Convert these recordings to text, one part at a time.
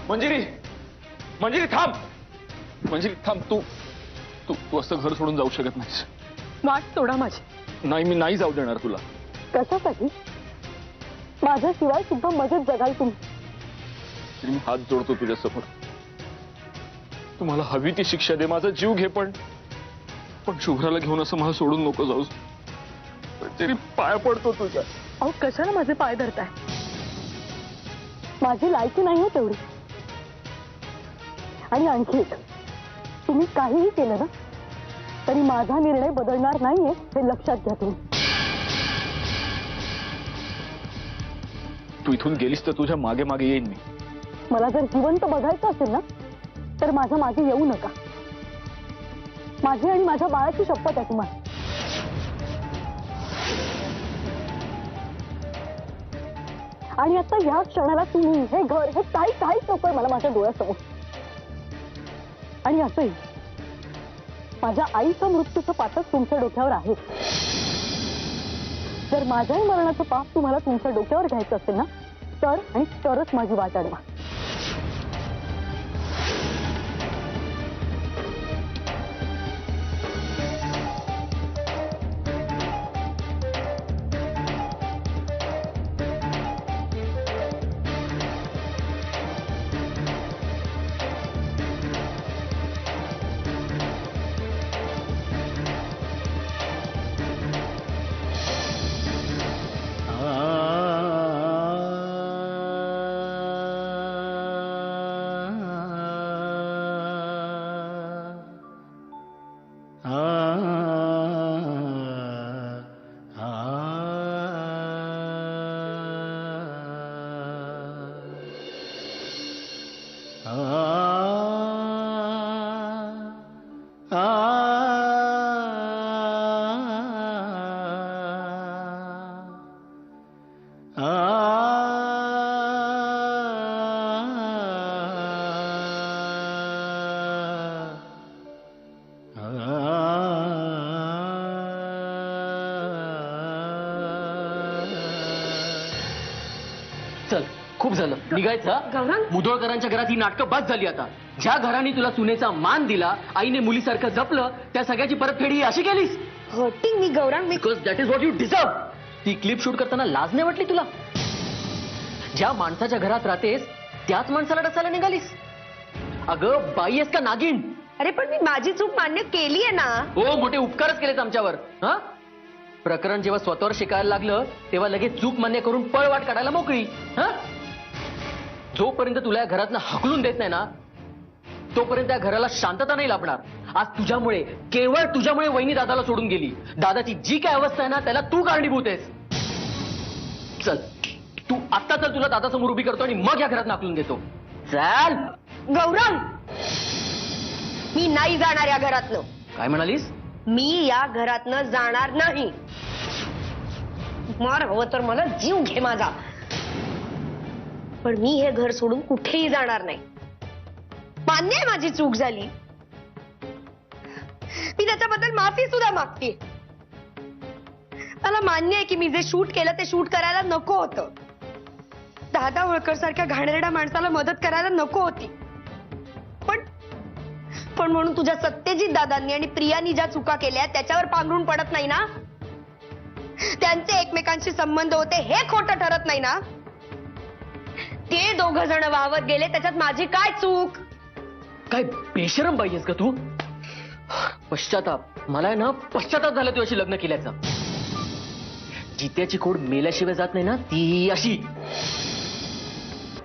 मंजिरी, मंजिरी थांब, मंजिरी थांब. तू तू तू असं घर सोडून जाऊ शकत नाहीस. वाट तोडा माझी. नाही, मी नाही जाऊ देणार तुला. कशासाठी? माझ्याशिवाय सुद्धा मजेत जगाल तुम्ही. मी हात जोडतो तुझ्या समोर. तुम्हाला हवी ती शिक्षा दे, माझा जीव घे, पण शुभ्राला घेऊन असं मला सोडून नको जाऊस. तरी पाय पडतो तुझ्या. अहो कशाला माझे पाय धरताय? माझी लायकी नाही हो तेवढी. आणि आणखी एक, तुम्ही काहीही केलं ना तरी माझा निर्णय बदलणार नाहीये हे लक्षात घ्या तुम्ही. तू इथून गेलीस तर तुझ्या मागे मागे येईन मी. मला जर जिवंत बघायचं असेल ना तर माझ्या मागे येऊ नका. माझी आणि माझ्या बाळाची शपथ आहे तुम्हाला. आणि आता या क्षणाला तुम्ही हे घर हे काहीच नकोय मला माझ्या डोळ्यासमोर. आणि असंही माझ्या आईचं मृत्यूचं पातच तुमच्या डोक्यावर आहे. जर माझ्याही मरणाचं पाप तुम्हाला तुमच्या डोक्यावर घ्यायचं असेल ना तर आणि तरच माझी वाट अडवा. चल, खूप झालं, निघायचं. मुधोळकरांच्या घरात ही नाटकं बस झाली आता. ज्या घराने तुला सुनेचा मान दिला, आईने मुलीसारखं जपलं, त्या सगळ्याची परतफेड ही अशी केलीस. Hurting me Gaurang, because that is what you deserve. ती क्लिप शूट करताना लाज नाही वाटली तुला? ज्या माणसाच्या घरात राहतेस त्याच माणसाला डसायला निघालीस. अगं बाई आहेस का नागिन? अरे पण मी माझी चूक मान्य केली आहे ना. हो, मोठे उपकारच केलेत आमच्यावर. हा, प्रकरण जेव्हा स्वतःवर शिकायला लागलं तेव्हा लगेच चूक मान्य करून पळवाट काढायला मोकळी. हा, जोपर्यंत तुला या घरातनं हकलून देत नाही ना तोपर्यंत त्या घराला शांतता नाही लाभणार. आज तुझ्यामुळे, केवळ तुझ्यामुळे वहिनी दादाला सोडून गेली. दादाची जी काय अवस्था आहे ना त्याला तू कारणीभूत आहेस. चल, तू आत्ता चल, तुला दादासमोर उभी करतो आणि मग या घरात हाकलून देतो. चल. गौरांग, मी नाही जाणार या घरातनं. काय म्हणालीस? मी या घरातनं जाणार नाही. मार हवं तर मला जीव घे माझा, पण मी हे घर सोडून कुठेही जाणार नाही. मान्य आहे माझी चूक झाली, मी त्याच्याबद्दल माफी सुद्धा मागते. मला मान्य आहे की मी जे शूट केलं ते शूट करायला नको होतं. दादा होळकर सारख्या घाणेरड्या माणसाला मदत करायला नको होती. पण म्हणून तुझ्या सत्यजित दादांनी आणि प्रियानी ज्या चुका केल्या त्याच्यावर पांघरून पडत नाही ना. त्यांचे एकमेकांशी संबंध होते हे खोटं ठरत नाही ना. ते दोघ जण वाहवत गेले, त्याच्यात माझी काय चूक? काय बेशरम बाई आहेस का तू? पश्चाताप, मला ना पश्चाताप झाला तू अशी लग्न केल्याचा. जित्याची खोड मेल्याशिवाय जात नाही ना, ती अशी.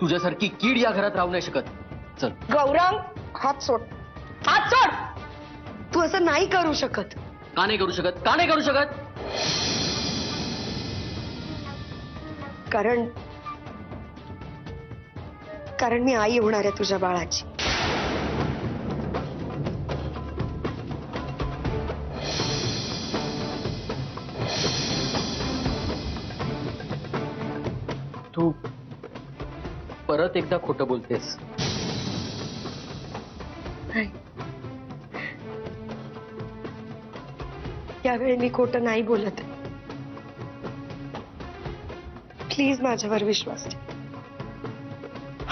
तुझ्यासारखी कीड या घरात राहू नाही शकत. चल. गौरंग, हात सोड, हात सोड. तू असं नाही करू शकत. का नाही करू शकत? का नाही करू शकत? कारण मी आई होणार आहे तुझ्या बाळाची. तू परत एकदा खोटं बोलतेस. यावेळी मी खोटं नाही बोलत. प्लीज माझ्यावर विश्वास ठेव.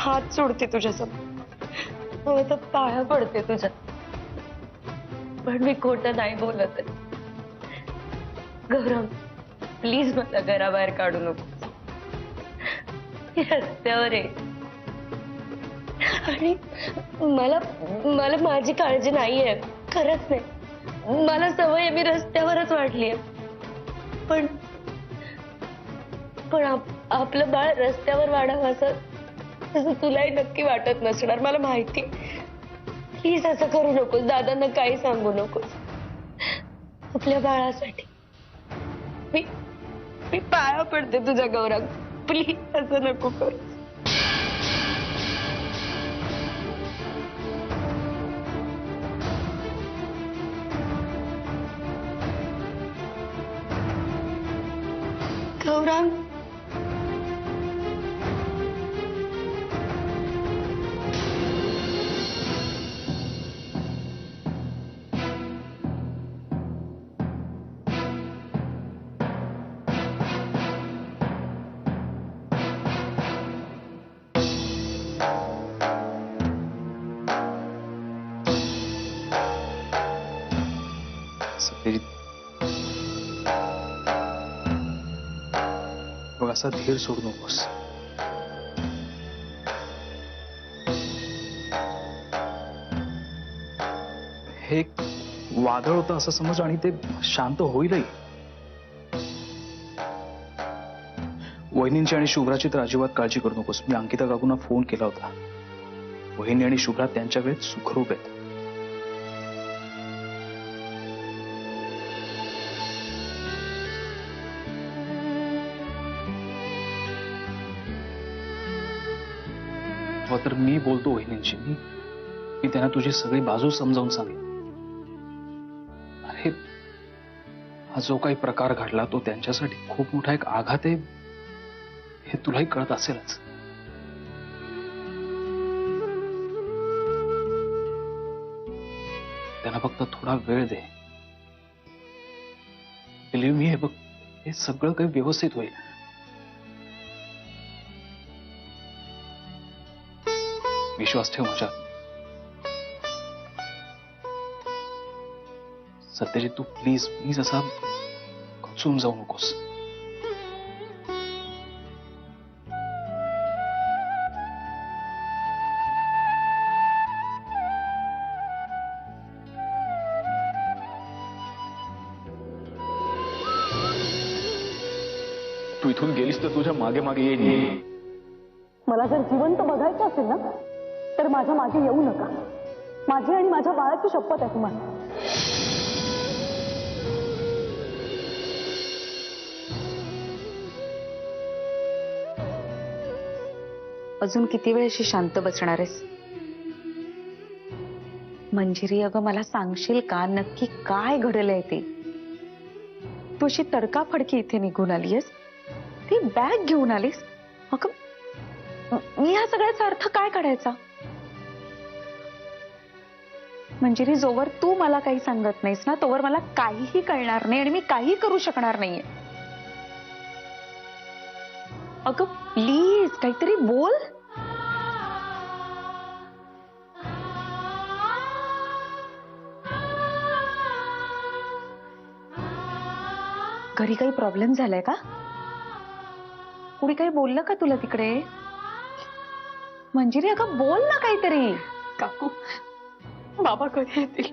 हात सोडते तुझ्यासमोर, आता पाया पडते तुझ्या, पण मी खोटं नाही बोलत आहे. गौरव, प्लीज मला घराबाहेर काढू नको. मी रस्त्यावर आहे आणि मला मला माझी काळजी नाहीये, खरंच नाही. मला सवय आहे, मी रस्त्यावरच वाढलीये. पण पण आपलं बाळ रस्त्यावर वाढावं असं तुलाही नक्की वाटत नसणार, मला माहिती. प्लीज असं करू नकोस, दादांना काही सांगू नकोस. आपल्या बाळासाठी मी पाया पडते तुझ्या गौरव, प्लीज असं नको करू. गौरव, बघ, असा धीर सोडू नकोस. हे एक वादळ होतं असं समज आणि ते शांत होईलही. वहिनींची आणि शुभ्राची तर अजिबात काळजी करू नकोस. मी अंकिता काकूंना फोन केला होता. वहिनी आणि शुभ्रा त्यांच्या वेळेत सुखरूप आहेत. तर मी बोलतो वहिनींशी. मी त्यांना तुझी सगळी बाजू समजावून सांगेन. अरे, हा जो काही प्रकार घडला तो त्यांच्यासाठी खूप मोठा एक आघात आहे, हे तुलाही कळत असेलच. त्यांना फक्त थोडा वेळ दे. बिलीव्ह मी, हे बघ, हे सगळं काही व्यवस्थित होईल. विश्वास ठेव माझ्यात. सत्यजित, तू प्लीज प्लीज असा खचून जाऊ नकोस. तू इथून गेलीस तर तुझ्या मागे मागे येईल. मला जर जिवंत बघायचं असेल ना, तर माझ्या मागे येऊ नका. माझी आणि माझ्या बाळाची शपथ आहे तुम्हाला. अजून किती वेळ अशी शांत बसणार आहेस? मंजिरी, अगं मला सांगशील का नक्की काय घडलंय ते? तू अशी तडकाफडकी इथे निघून आलीयस, ती बॅग घेऊन आलीस. अगं, मी ह्या सगळ्याचा अर्थ काय काढायचा? मंजिरी, जोवर तू मला काही सांगत नाहीस ना, तोवर मला काहीही कळणार नाही आणि मी काही करू शकणार नाहीये. अगं प्लीज काहीतरी बोल. घरी काही प्रॉब्लेम झालाय का? कुणी काही बोललं का तुला तिकडे? मंजिरी, अगं बोल ना काहीतरी. काकू, बाबा कधी येतील?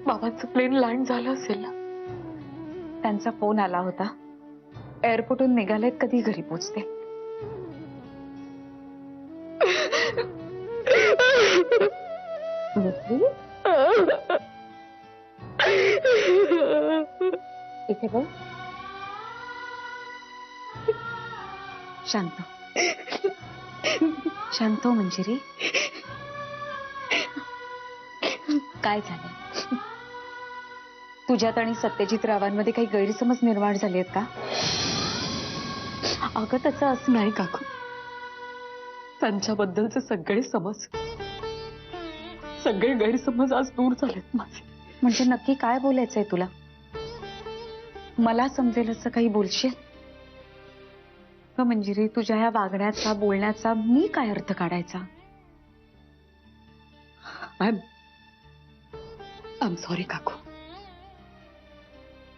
बाबांचं प्लेन लँड झालं असेल ना? त्यांचा फोन आला होता. एअरपोर्टहून निघालेत, कधी घरी पोचते. इथे बघ, शांत शांत हो मंजिरी. काय झालं? तुझ्यात आणि सत्यजित रावांमध्ये काही गैरसमज निर्माण झाले आहेत का? अगं तसं असं नाही काकू. त्यांच्याबद्दलचे सगळे गैरसमज आज दूर झालेत माझे. म्हणजे नक्की काय बोलायचंय तुला? मला समजेल असं काही बोलशील? अगं मंजिरी, तुझ्या ह्या वागण्याचा बोलण्याचा मी काय अर्थ काढायचा? आय एम सॉरी काकू.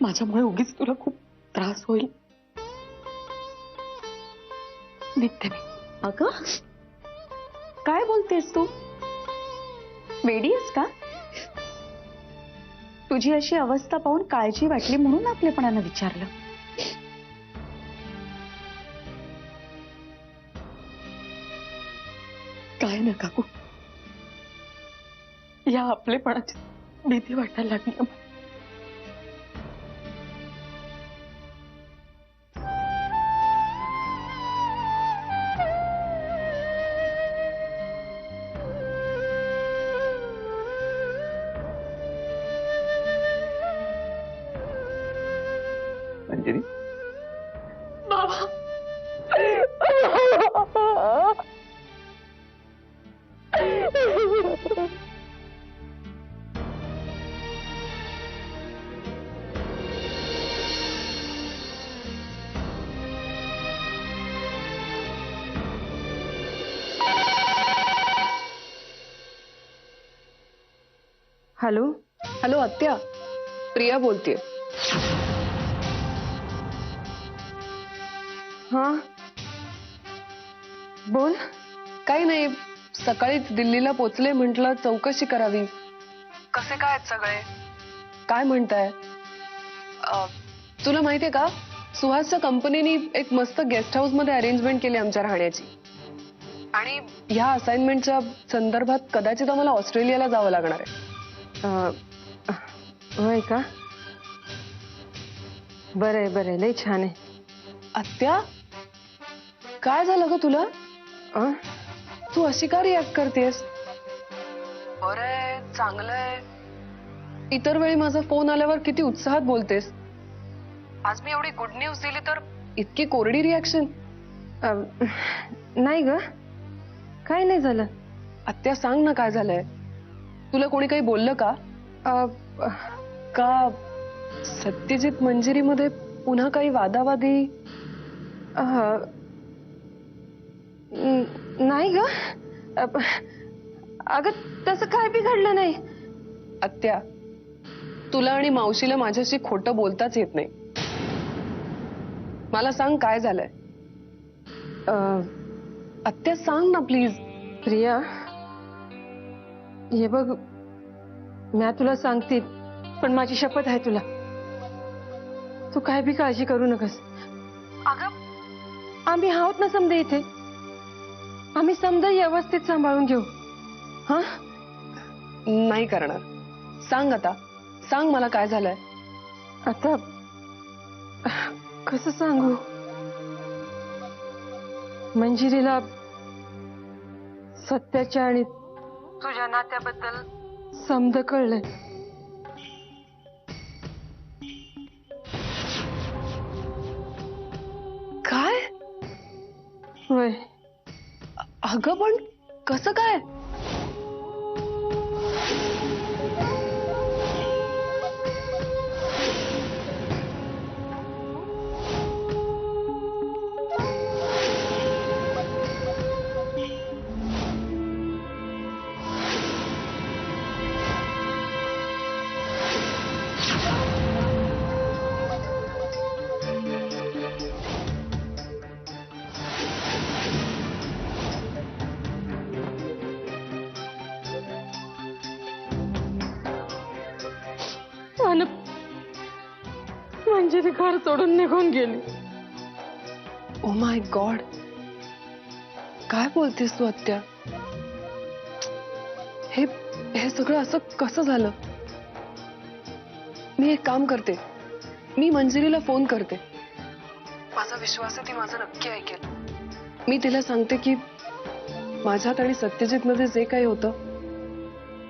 माझ्यामुळे उगीच तुला खूप त्रास होईल. निघते मी. अगं काय बोलतेस तू? वेडी आहेस का? तुझी अशी अवस्था पाहून काळजी वाटली म्हणून आपलेपणानं विचारलं. काय ना काकू, या आपलेपणाची भीती वाटायला लागली मला. अंजली, बाबा. हॅलो. हॅलो आत्या, प्रिया बोलतेय. हा बोल. काही नाही, सकाळीच दिल्लीला पोचले, म्हटलं चौकशी करावी. कसे काय आहेत सगळे, काय म्हणताय? तुला माहितीये का, सुहासच्या कंपनीने एक मस्त गेस्ट हाऊस मध्ये अरेंजमेंट केली आमच्या राहण्याची. आणि ह्या असाइनमेंटच्या संदर्भात कदाचित आम्हाला ऑस्ट्रेलियाला जावं लागणार आहे. होय का? बरंय बरंय, लय छान आहे. आत्या, काय झालं ग तुला? तू अशी का रिॲक्ट करतेस? बरंय, चांगलंय. इतर वेळी माझा फोन आल्यावर किती उत्साहात बोलतेस. आज मी एवढी गुड न्यूज दिली तर इतकी कोरडी रिॲक्शन? नाही ग, काय नाही झालं. आत्या सांग ना, काय झालंय? तुला कोणी काही बोललं का? का सत्यजित मंजिरीमध्ये पुन्हा काही वादावादी? नाही ग. अगं तसं काय बिघडलं नाही. आत्या, तुला आणि मावशीला माझ्याशी खोटं बोलताच येत नाही. मला सांग, काय झालंय? आत्या सांग ना प्लीज. प्रिया, हे बघ, मी तुला सांगते, पण माझी शपथ आहे तुला, तू काय बी काळजी करू नकस. अगं आम्ही आहोत ना समजा इथे, आम्ही समजा व्यवस्थित सांभाळून घेऊ. हा, नाही करणार. सांग आता, सांग मला काय झालंय. आता कसं सांगू? मंजिरीला सत्याच्या आणि तुझ्या नात्याबद्दल समज कळलंय. काय? होय. अगं पण कसं काय? आणि मंजिरी घर सोडून निघून गेली. ओ माय गॉड, काय बोलतेस तू आत्या? हे सगळं असं कसं झालं? मी एक काम करते, मी मंजिरीला फोन करते. माझा विश्वास आहे ती माझं नक्की ऐकेल. मी तिला सांगते की माझ्यात आणि सत्यजित मध्ये जे काही होतं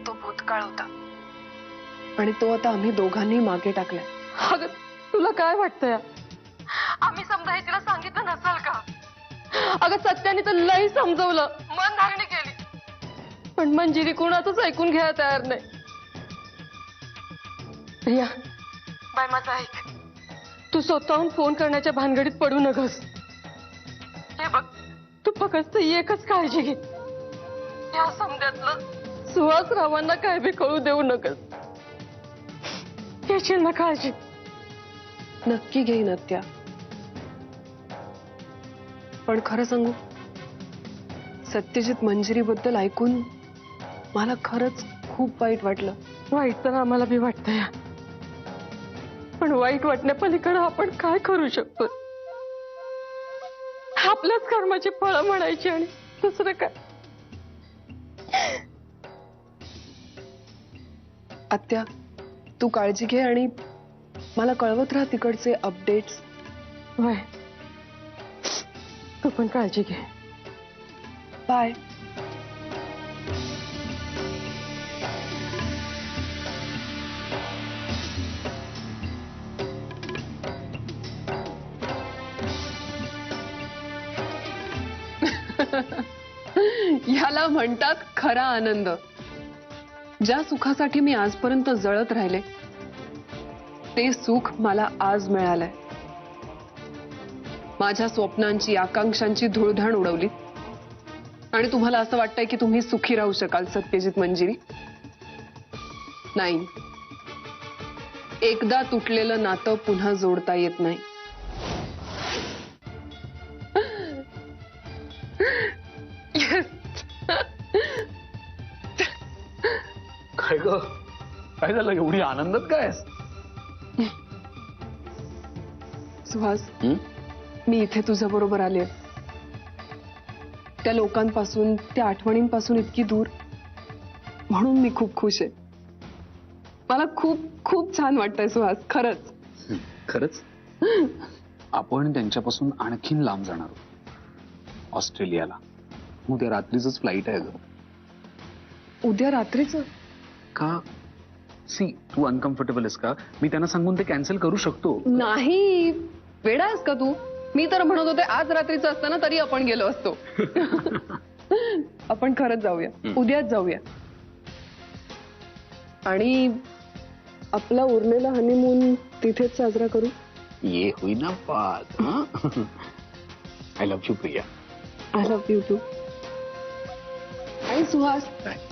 तो भूतकाळ होता आणि तो आता आम्ही दोघांनी मागे टाकलाय. अगं तुला काय वाटतंय? आम्ही समजा हे तिला सांगितलं नसेल का? अगं सत्याने तर लई समजवलं, मन धारणी केली, पण मंजिरी कुणाचंच ऐकून घ्यायला तयार नाही. प्रिया, बाय माझं ऐक, तू स्वतःहून फोन करण्याच्या भानगडीत पडू नकोस. फक्त एकच काळजी घे, या समजातलं सुहासरावांना काय बी कळू देऊ नकस. घेशील ना काळजी? नक्की घेईन आत्या. पण खरं सांगू, सत्यजित मंजिरीबद्दल ऐकून मला खरंच खूप वाईट वाटलं. वाईट तर आम्हाला बी वाटतंय, पण वाईट वाटण्यापलीकडे आपण काय करू शकतो? आपल्याच कर्माची फळं म्हणायची आणि दुसरं काय. आत्या, तू काळजी घे आणि मला कळवत राहा तिकडचे अपडेट्स. वय, तू पण काळजी घे. बाय. ह्याला म्हणतात खरा आनंद. ज्या सुखासाठी मी आजपर्यंत जळत राहिले, ते सुख मला आज मिळालंय. माझ्या स्वप्नांची, आकांक्षांची धूळधाण उडवली आणि तुम्हाला असं वाटतंय की तुम्ही सुखी राहू शकाल सत्यजित मंजिरी? नाही. एकदा तुटलेलं नातं पुन्हा जोडता येत नाही. काय ग, काय झालं? एवढी आनंदात काय? सुहास, मी इथे तुझ्या बरोबर आले. त्या लोकांपासून, त्या आठवणींपासून इतकी दूर, म्हणून मी खूप खुश आहे. मला खूप खूप छान वाटतंय सुहास, खरंच. खरंच आपण त्यांच्यापासून आणखीन लांब जाणार आहोत, ऑस्ट्रेलियाला. उद्या रात्रीच फ्लाईट आहे ग. उद्या रात्रीच? का? सी, तू अनकम्फर्टेबल आहेस का? मी त्यांना सांगून ते कॅन्सल करू शकतो. नाही, वेडा आहेस का तू? मी तर म्हणत होते आज रात्रीचं असताना तरी आपण गेलो असतो. आपण खरंच जाऊया, उद्याच जाऊया. आणि आपला उरलेला हनीमून तिथेच साजरा करू. ये होईना पाच. I love you Priya. I love you too. आणि सुहास,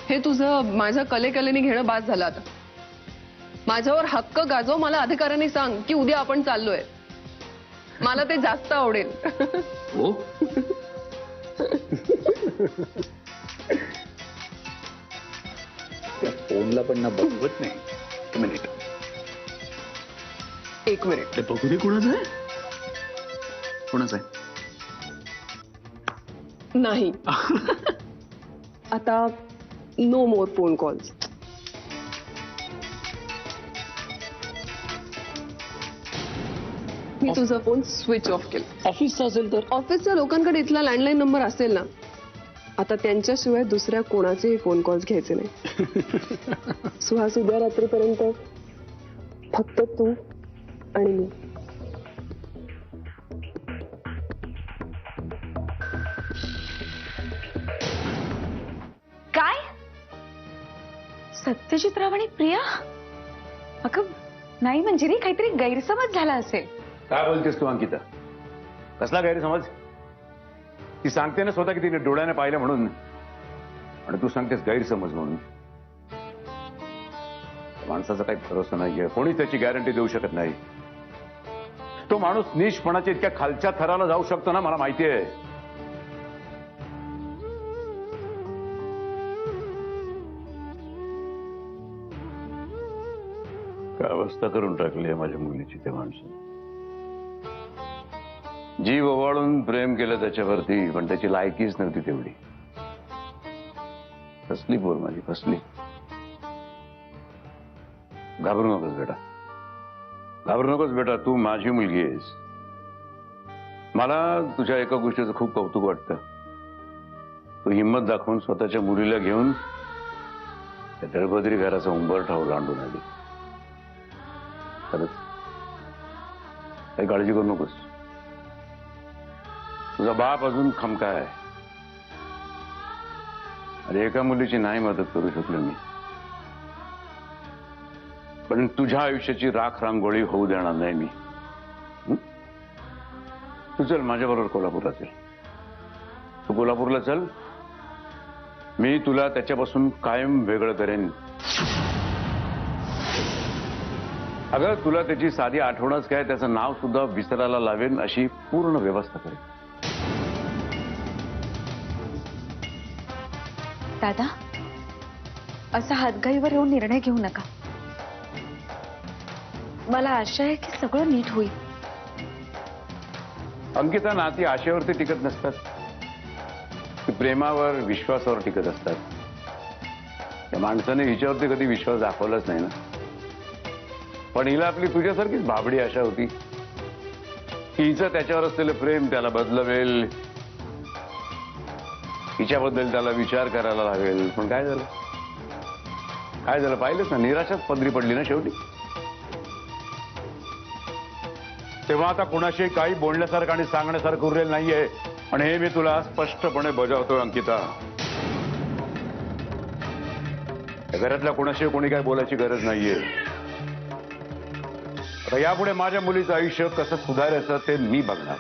हे तुझं माझ्या कलेने घेणं बाद झालं आता. माझ्यावर हक्क गाजव, मला अधिकाराने सांग की उद्या आपण चाललोय. मला ते जास्त आवडेल. हो. फोनला पण ना बघवत नाही. मिनिट, एक मिनिट. ते बघू दे. कोणाचं आहे? कोणाचं आहे? नाही. आता नो मोर फोन कॉल्स. मी तुझा फोन स्विच ऑफ केला. ऑफिसचा असेल तर? ऑफिसच्या लोकांकडे इथला लँडलाईन नंबर असेल ना. आता त्यांच्याशिवाय दुसऱ्या कोणाचेही फोन कॉल्स घ्यायचे नाही. सुहास, उद्या रात्रीपर्यंत फक्त तू आणि मी. काय? सत्यजित राव आणि प्रिया? अगं नाही मंजिरी, काहीतरी गैरसमज झाला असेल. काय बोलतेस तू अंकिता? कसला गैरसमज? ती सांगते ना स्वतः की तिने डोळ्याने पाहिलं म्हणून, आणि तू सांगतेस गैरसमज म्हणून. माणसाचा काही भरोसा नाहीये, कोणीच त्याची गॅरंटी देऊ शकत नाही. तो माणूस नीचपणाच्या इतक्या खालच्या थराला जाऊ शकतो ना, मला माहिती आहे. काय अवस्था करून टाकली आहे माझ्या मुलीची त्या माणसाने. जीव ओवाळून प्रेम केलं त्याच्यावरती, पण त्याची लायकीच नव्हती तेवढी. फसली पोर माझी, फसली. घाबरू नकोस बेटा, घाबरू नकोस बेटा. तू माझी मुलगी आहेस. मला तुझ्या एका गोष्टीचं खूप कौतुक वाटतं. तू हिंमत दाखवून स्वतःच्या मुलीला घेऊन त्या दळभद्री घराचा उंबरठा ओलांडून आली. खरंच काही काळजी करू नकोस. तुझा बाप अजून खमका आहे. अरे एका मुलीची नाही मदत करू शकलो मी, पण तुझ्या आयुष्याची राख रांगोळी होऊ देणार नाही मी. तू चल माझ्या बरोबर कोल्हापूरला चल. तू कोल्हापूरला चल, मी तुला त्याच्यापासून कायम वेगळं करेन. अगं तुला त्याची साधी आठवणच काय, त्याचं नाव सुद्धा विसरायला लावेन अशी पूर्ण व्यवस्था करेन. दादा, असा हातगाईवर येऊन निर्णय घेऊ नका. मला आशा आहे की सगळं नीट होईल. अंकिता, नाती आशेवरती टिकत नसतात, ती प्रेमावर विश्वासावर टिकत असतात. त्या माणसाने हिच्यावरती कधी विश्वास दाखवलाच नाही ना. पण हिला आपली तुझ्यासारखीच भाबडी आशा होती की हिचं त्याच्यावर असलेलं प्रेम त्याला बदलवेल, हिच्याबद्दल त्याला विचार करायला लागेल. पण काय झालं, काय झालं पाहिलंच ना, निराशाच पदरी पडली ना शेवटी. तेव्हा आता कुणाशी काही बोलण्यासारखं आणि सांगण्यासारखं उरलेलं नाहीये, आणि हे मी तुला स्पष्टपणे बजावतोय अंकिता. या घरातल्या कुणाशी कोणी काय बोलायची गरज नाहीये. आता यापुढे माझ्या मुलीचं आयुष्य कसं सुधारायचं ते मी बघणार.